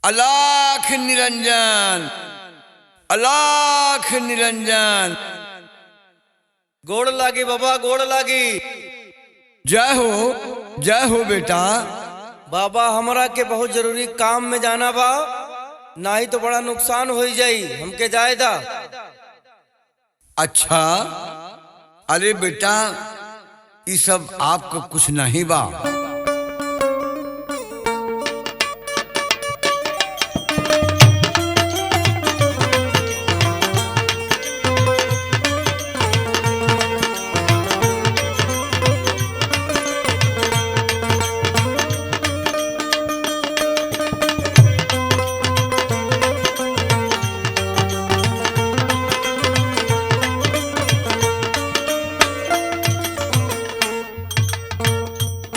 अलाख निरंजन, अलाख निरंजन। गोड़ लागी बाबा, गोड़ लागी। जय हो बेटा। बाबा हमरा के बहुत जरूरी काम में जाना बा, नहीं तो बड़ा नुकसान हो जाई, हमके जायदा। अच्छा, अरे बेटा ये सब आपको कुछ नहीं बा।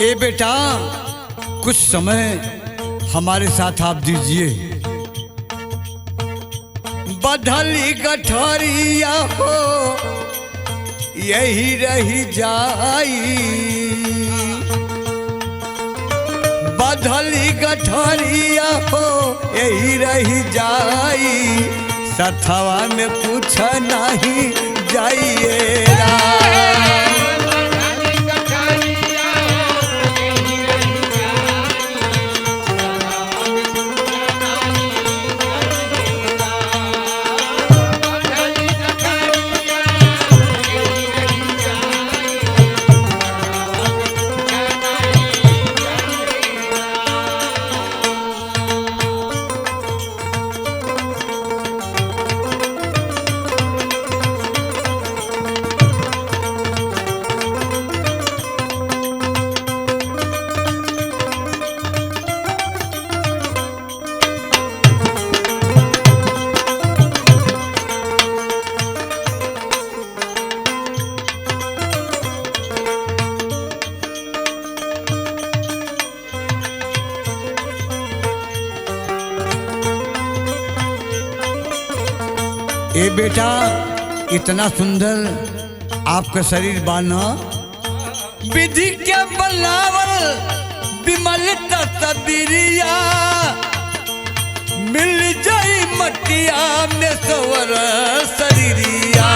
ए बेटा कुछ समय हमारे साथ आप दीजिए। बधली गठरिया हो यही रही जाई, बधली गठरिया हो यही रही जाई, सथवा में कुछ नहीं जाइएगा। ए बेटा इतना सुंदर आपका शरीर बाना, विधि के बनावल विमल तस्वीरिया, मिल जाई मटिया में सवर शरीरिया।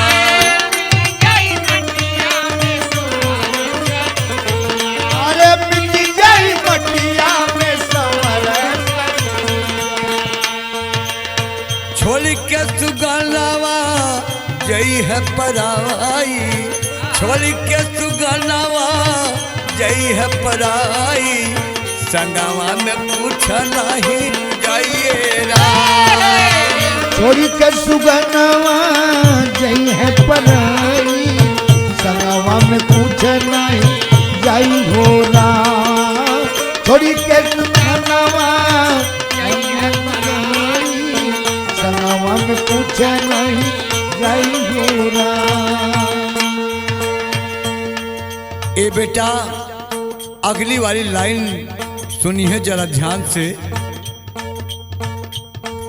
अरे मिल जाई मटिया में सवर, छोड़ के सुगनावा जई है पराई, छोड़ के सुगनावा जई है पराई, संगवा में कुछ नहीं जाइएगा। छोड़ी के सुगनवा जई है पराई, संगवा में कुछ नहीं जाई होला। छोड़ी के सुगनवा जई है पराई, संगवा में कुछ नहीं जाई होला। ए बेटा अगली वाली लाइन सुनी है जरा ध्यान से।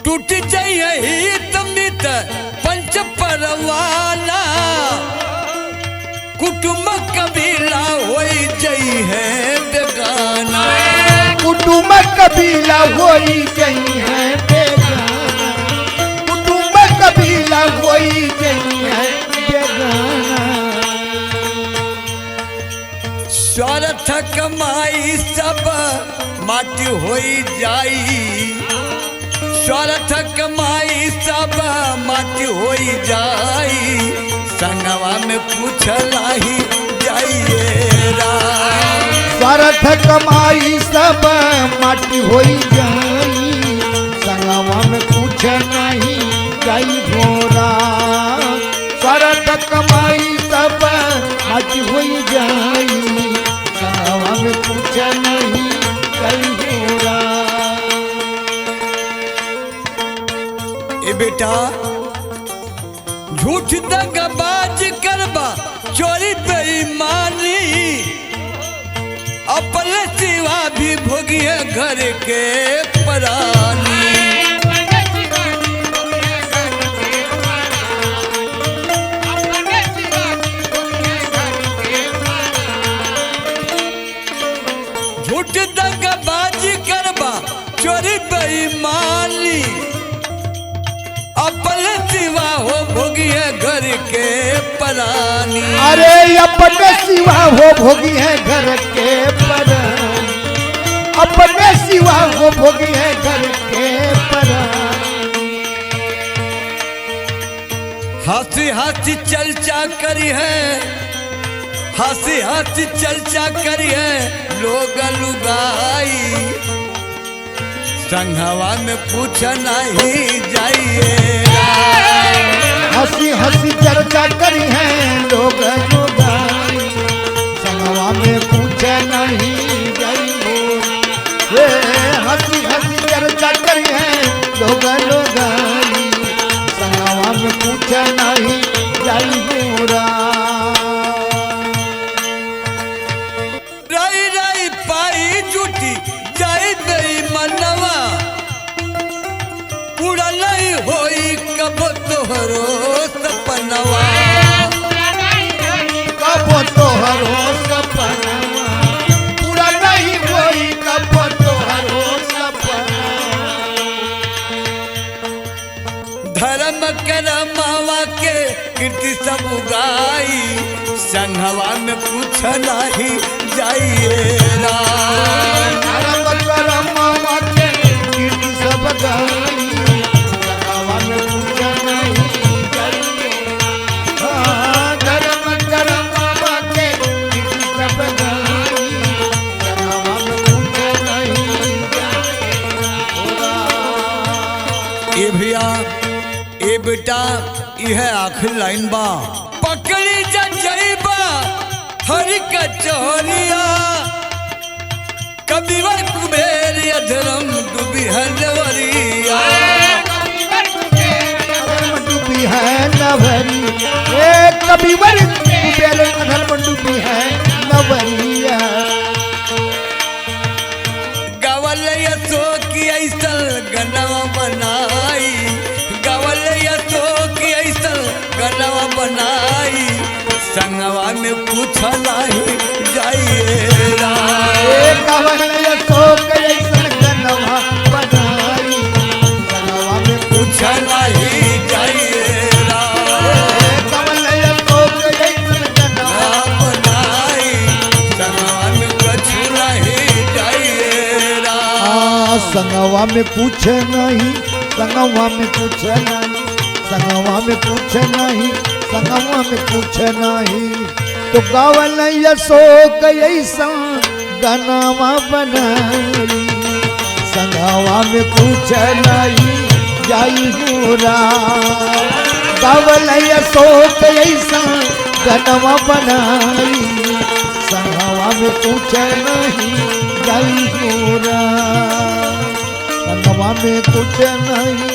टूट जाइए हित मित पंच परवाना, कुटुंब कबीला होई जई है बेगाना। कुटुंब कबीला होई गई है बेगाना, कुटुंब कबीला होई गई है बेगाना। स्वार्थ कमाई सब माटी होई जाई, स्वार्थ कमाई सब माटी होई जाई, संगवा में कुछ नहीं जाइएगा। स्वार्थ कमाई सब माटी होई जाई, संगवा में कुछ नहीं जाई घोरा। स्वार्थ कमाई सब माटी होई जाई, संगवा में कुछ नहीं जाई घोरा। ए बेटा झूठ दगाबाज करबा चोरी बेईमानी, अपने सिवा भी भोगिए घर के परानी। झूठ दगाबाज करबा चोरी बेईमानी, परानी। अरे अपने सिवा हो भोगी है घर के परानी, अपने सिवा हो भोगी है घर के परानी। हंसी हंसी चर्चा करी है, हंसी हंसी चर्चा करी है लोग लुगाई, संघवा में पूछ नहीं जाइए। हंसी हंसी चर्चा करी है लोग लुगाई, संगवा में पूछ नहीं जाइए। ये हंसी हंसी चर्चा करी है लोग लुगाई, संगवा में पूछ नहीं जाइए। रई रई पाई जुटी जाई दई मनवा, पूरा नहीं होई कब तोहरो सपनवा। कब तोहरो सपनवा पूरा नहीं होई, कब तोहरो सपनवा। धर्म करमावा के कीर्ति सब गाई, संघवा में पूछ नहीं जाइए। धर्म करमावा के कीर्ति सब गाई, संगवा में पूछ नहीं जाइए। हाँ, धर्म करमावा के कीर्ति सब गाई, संगवा में पूछ नहीं जाइए। ए भैया ए बेटा यह आखिरी लाइन बा, पकड़ी जइबा हरि कचौरिया, कबीवर कुबेर अधरम डूबी है नवरिया। डूबी है नवरी, कबीवर कुबेर अधर्म डूबी है नवरिया। गवल यसो की ऐसा गनवा बनाई, गवल यसो की ऐसा गनवा बनाई, संगवा में पूछ नहीं जाइए। कवल अशोक ऐसन गनवा बनाई, संगवा में पूछ नहीं जाइए। कवल अशोक ऐसन गनवा बनाई, संगवा में कुछ नहीं जाइए। संगवा में पूछ नहीं, संगवा में पूछ नहीं, संगवा में पूछ नहीं, संगवा में पूछ नहीं। तो कवल अशोक ऐसा गनवा बनाई, संगवा में पूछ नहीं जाई गोरा। कवल अशोक ऐसा गनवा बनाई, संगवा में पूछ नहीं जाई गोरा। संगवा में पूछ नहीं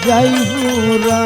जाई गोरा।